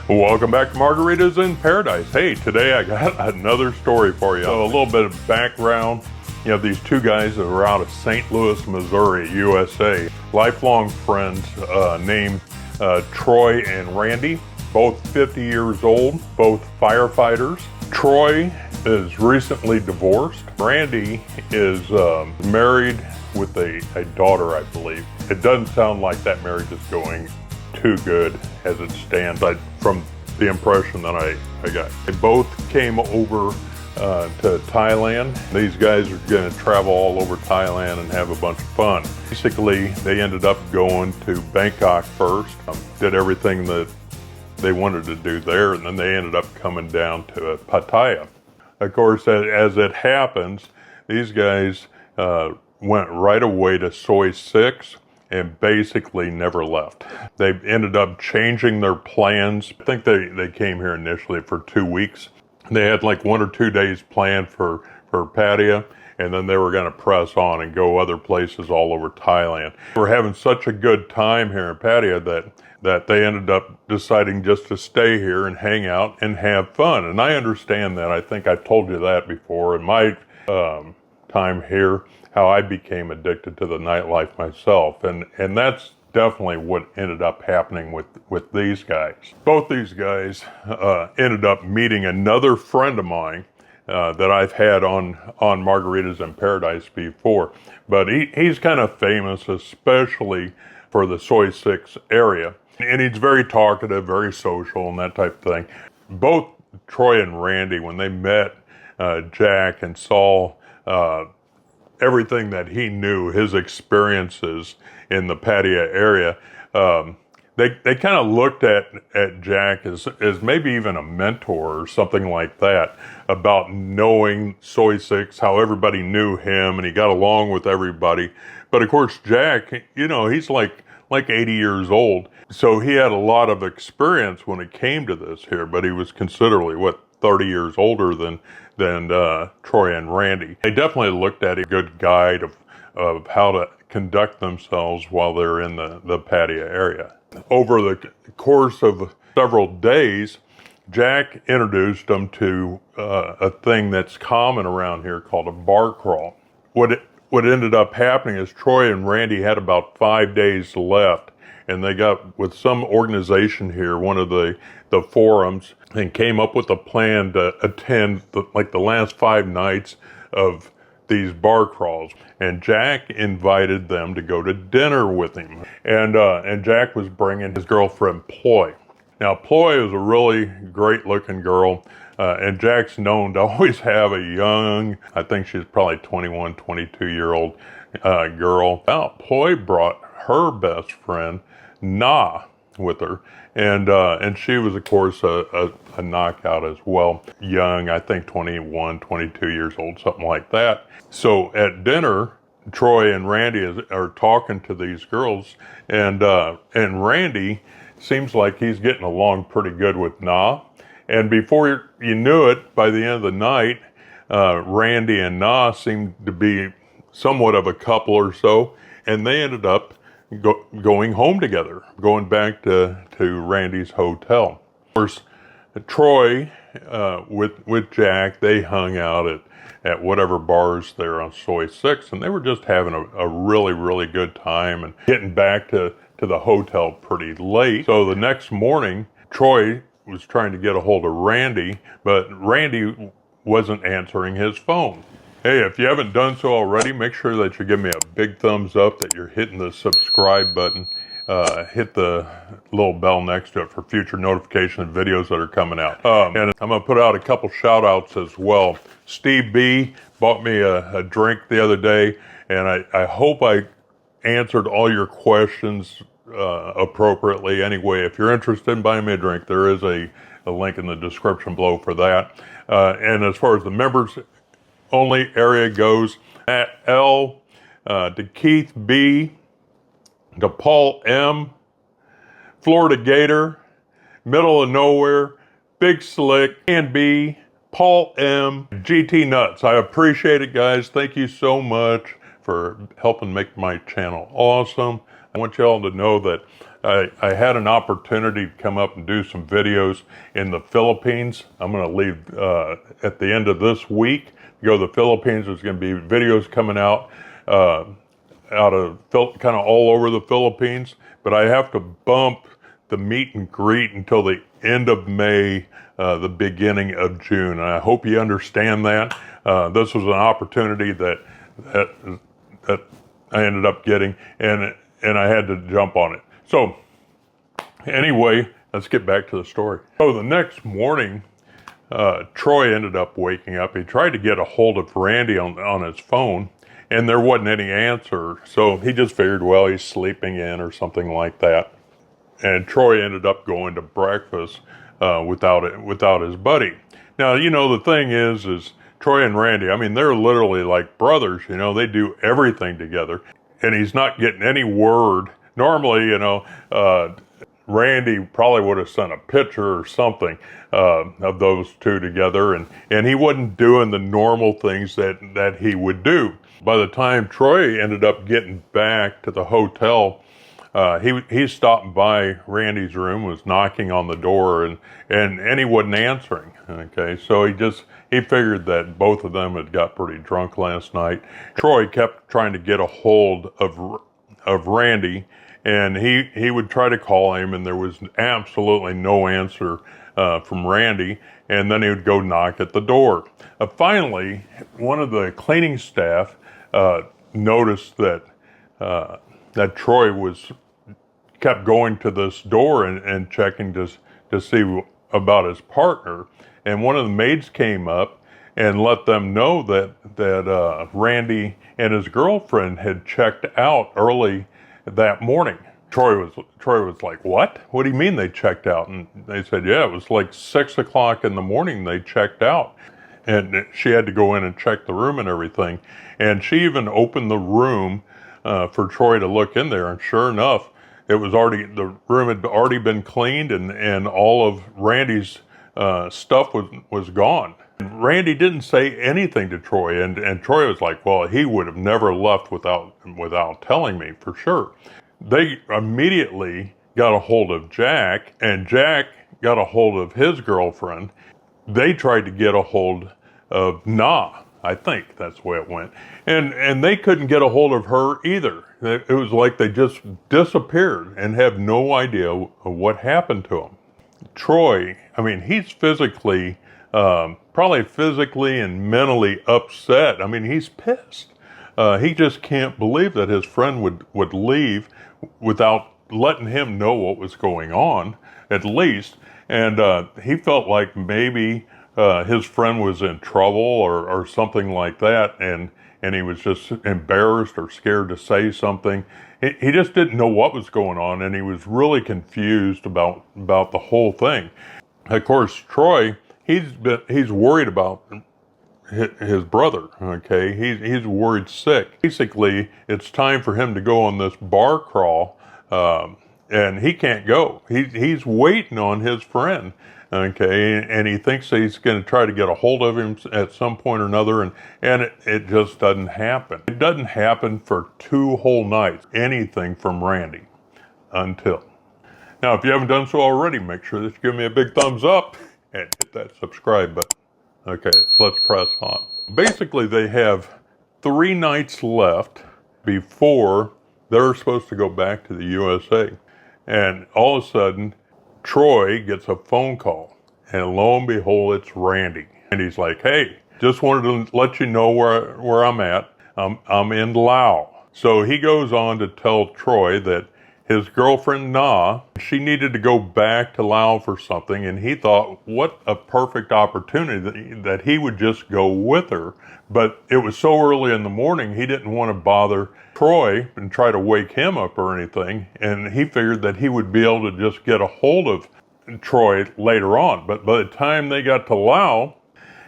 Welcome back to Margaritas in Paradise. Hey, today I got another story for you. So a little bit of background. You have these two guys that are out of St. Louis, Missouri, USA. Lifelong friends named Troy and Randy, both 50 years old, both firefighters. Troy is recently divorced. Randy is married with a daughter, I believe. It doesn't sound like that marriage is going too good as it stands, from the impression that I got. They both came over to Thailand. These guys are going to travel all over Thailand and have a bunch of fun. Basically, they ended up going to Bangkok first, did everything that they wanted to do there, and then they ended up coming down to Pattaya. Of course, as it happens, these guys went right away to Soy 6 and basically never left. They ended up changing their plans. I think they came here initially for 2 weeks. They had like 1 or 2 days planned for Pattaya, and then they were going to press on and go other places all over Thailand. We're having such a good time here in Pattaya that they ended up deciding just to stay here and hang out and have fun. And I understand that. I think I've told you that before in my time here, how I became addicted to the nightlife myself. And that's definitely what ended up happening with these guys. Both these guys ended up meeting another friend of mine that I've had on Margaritas in Paradise before. But he's kind of famous, especially for the Soy 6 area. And he's very talkative, very social, and that type of thing. Both Troy and Randy, when they met Jack and saw everything that he knew, his experiences in the Pattaya area, they kind of looked at Jack as maybe even a mentor or something like that, about knowing Soy 6, how everybody knew him and he got along with everybody. But of course, Jack, he's like 80 years old. So he had a lot of experience when it came to this here, but he was considerably, 30 years older than Troy and Randy. They definitely looked at a good guide of how to conduct themselves while they're in the Pattaya area. Over the course of several days, Jack introduced them to a thing that's common around here called a bar crawl. What ended up happening is Troy and Randy had about 5 days left, and they got with some organization here, one of the forums, and came up with a plan to attend the last 5 nights of these bar crawls. And Jack invited them to go to dinner with him. And Jack was bringing his girlfriend, Ploy. Now, Ploy is a really great looking girl, and Jack's known to always have a young, I think she's probably 21, 22-year-old girl. Now, Ploy brought her best friend, Na, with her, and she was, of course, a knockout as well. Young, I think 21, 22 years old, something like that. So at dinner, Troy and Randy are talking to these girls, and Randy seems like he's getting along pretty good with Na. And before you knew it, by the end of the night, Randy and Na seemed to be somewhat of a couple or so, and they ended up going home together, going back to Randy's hotel. Of course, Troy with Jack, they hung out at whatever bars there on Soy 6, and they were just having a really, really good time and getting back to the hotel pretty late. So the next morning, Troy was trying to get a hold of Randy, but Randy wasn't answering his phone. Hey, if you haven't done so already, make sure that you give me a big thumbs up, that you're hitting the subscribe button. Hit the little bell next to it for future notification of videos that are coming out. And I'm going to put out a couple shout outs as well. Steve B bought me a drink the other day, and I hope I answered all your questions appropriately. Anyway, if you're interested in buying me a drink, there is a link in the description below for that. And as far as the members only area goes, at L, to Keith B, to Paul M, Florida Gator, Middle of Nowhere, Big Slick, and B, Paul M, GT Nuts. I appreciate it, guys. Thank you so much for helping make my channel awesome. I want you all to know that I had an opportunity to come up and do some videos in the Philippines. I'm going to leave at the end of this week to go to the Philippines. There's going to be videos coming out of kind of all over the Philippines, but I have to bump the meet and greet until the end of May, the beginning of June. And I hope you understand that. This was an opportunity that I ended up getting, and I had to jump on it. So anyway, let's get back to the story. So the next morning, Troy ended up waking up. He tried to get a hold of Randy on his phone, and there wasn't any answer. So he just figured, well, he's sleeping in or something like that. And Troy ended up going to breakfast without his buddy. Now, you know, the thing is Troy and Randy, I mean, they're literally like brothers, you know, they do everything together. And he's not getting any word. Normally, you know, Randy probably would have sent a picture or something of those two together, and he wasn't doing the normal things that he would do. By the time Troy ended up getting back to the hotel, he stopped by Randy's room, was knocking on the door, and he wasn't answering. Okay, so he figured that both of them had got pretty drunk last night. Troy kept trying to get a hold of Randy, and he would try to call him, and there was absolutely no answer from Randy. And then he would go knock at the door. Finally, one of the cleaning staff noticed that Troy kept going to this door and checking to see about his partner. And one of the maids came up and let them know that Randy and his girlfriend had checked out early that morning. Troy was like, what? What do you mean they checked out? And they said, yeah, it was like 6 o'clock in the morning they checked out. And she had to go in and check the room and everything. And she even opened the room for Troy to look in there. And sure enough, the room had already been cleaned, and all of Randy's stuff was gone. And Randy didn't say anything to Troy, and Troy was like, well, he would have never left without telling me for sure. They immediately got a hold of Jack, and Jack got a hold of his girlfriend. They tried to get a hold of Na. I think that's the way it went. And they couldn't get a hold of her either. It was like they just disappeared and have no idea what happened to them. Troy, I mean, he's probably physically and mentally upset. I mean, he's pissed. He just can't believe that his friend would leave without letting him know what was going on, at least. And he felt like maybe his friend was in trouble or something like that, and he was just embarrassed or scared to say something. He just didn't know what was going on, and he was really confused about the whole thing. Of course, Troy, he's worried about his brother. Okay, he's worried sick. Basically, it's time for him to go on this bar crawl, and he can't go. He's waiting on his friend. Okay, and he thinks that he's going to try to get a hold of him at some point or another, and it just doesn't happen. It doesn't happen for 2 whole nights, anything from Randy, until. Now, if you haven't done so already, make sure that you give me a big thumbs up and hit that subscribe button. Okay, let's press on. Basically, they have 3 nights left before they're supposed to go back to the USA. And all of a sudden, Troy gets a phone call, and lo and behold, it's Randy. And he's like, hey, just wanted to let you know where I'm at. I'm in Laos. So he goes on to tell Troy that his girlfriend, Na, she needed to go back to Laos for something, and he thought, what a perfect opportunity that he would just go with her. But it was so early in the morning, he didn't want to bother Troy and try to wake him up or anything, and he figured that he would be able to just get a hold of Troy later on. But by the time they got to Laos,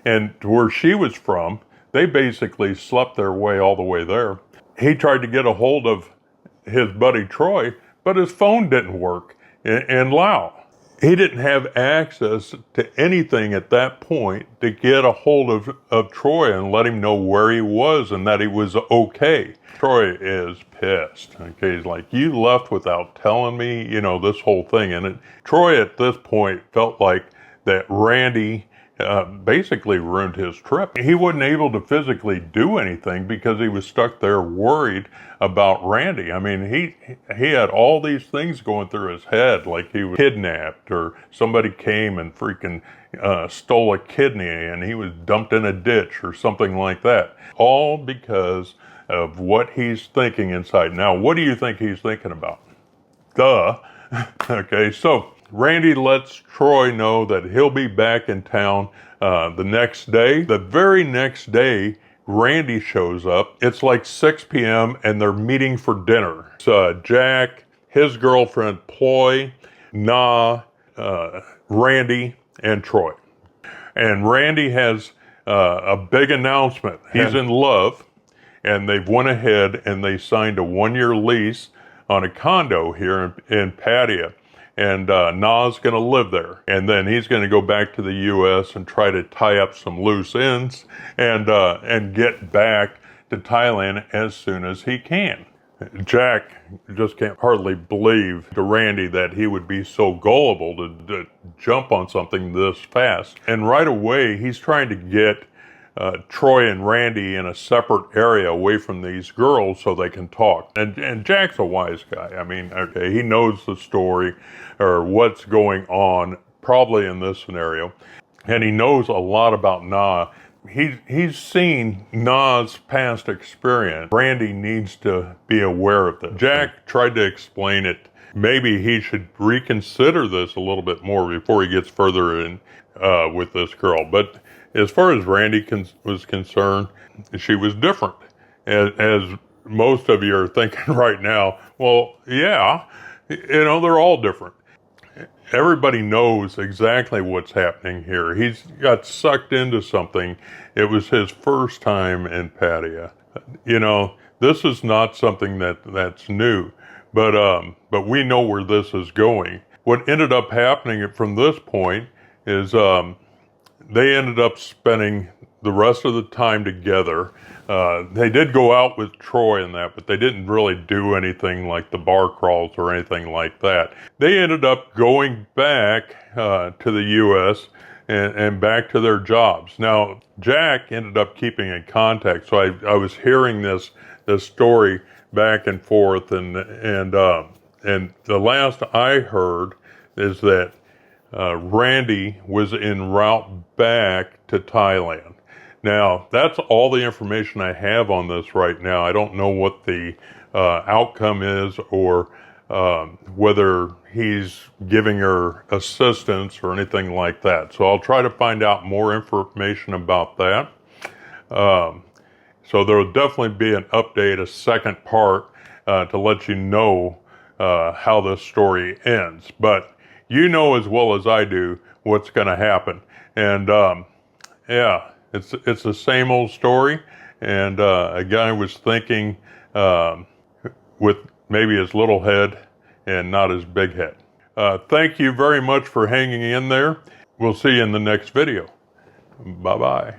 and to where she was from, they basically slept their way all the way there. He tried to get a hold of his buddy Troy, but his phone didn't work in Laos. he didn't have access to anything at that point to get a hold of Troy and let him know where he was and that he was okay. Troy is pissed. Okay, he's like, you left without telling me, this whole thing. And Troy at this point felt like that Randy basically ruined his trip. He wasn't able to physically do anything because he was stuck there worried about Randy. I mean, he had all these things going through his head, like he was kidnapped or somebody came and freaking stole a kidney and he was dumped in a ditch or something like that. All because of what he's thinking inside. Now, what do you think he's thinking about? Duh. Okay, so Randy lets Troy know that he'll be back in town the next day. The very next day, Randy shows up. It's like 6 p.m. and they're meeting for dinner. It's Jack, his girlfriend Ploy, Na, Randy, and Troy. And Randy has a big announcement. He's in love, and they've went ahead and they signed a 1-year lease on a condo here in Pattaya. And Na's going to live there. And then he's going to go back to the U.S. and try to tie up some loose ends and get back to Thailand as soon as he can. Jack just can't hardly believe to Randy that he would be so gullible to jump on something this fast. And right away, he's trying to get Troy and Randy in a separate area away from these girls so they can talk. And Jack's a wise guy. I mean, okay, he knows the story or what's going on probably in this scenario. And he knows a lot about Na. He's seen Na's past experience. Randy needs to be aware of this. Jack tried to explain it. Maybe he should reconsider this a little bit more before he gets further in with this girl. But as far as Randy was concerned, she was different. As most of you are thinking right now, well, yeah, they're all different. Everybody knows exactly what's happening here. He's got sucked into something. It was his first time in Pattaya. This is not something that's new, but we know where this is going. What ended up happening from this point is they ended up spending the rest of the time together. They did go out with Troy and that, but they didn't really do anything like the bar crawls or anything like that. They ended up going back to the U.S. and back to their jobs. Now, Jack ended up keeping in contact, so I was hearing this story back and forth, and the last I heard is that Randy was en route back to Thailand. Now, that's all the information I have on this right now. I don't know what the outcome is or whether he's giving her assistance or anything like that. So I'll try to find out more information about that. So there will definitely be an update, a second part, to let you know how this story ends. But you know as well as I do what's going to happen. And yeah, it's the same old story. And a guy was thinking with maybe his little head and not his big head. Thank you very much for hanging in there. We'll see you in the next video. Bye-bye.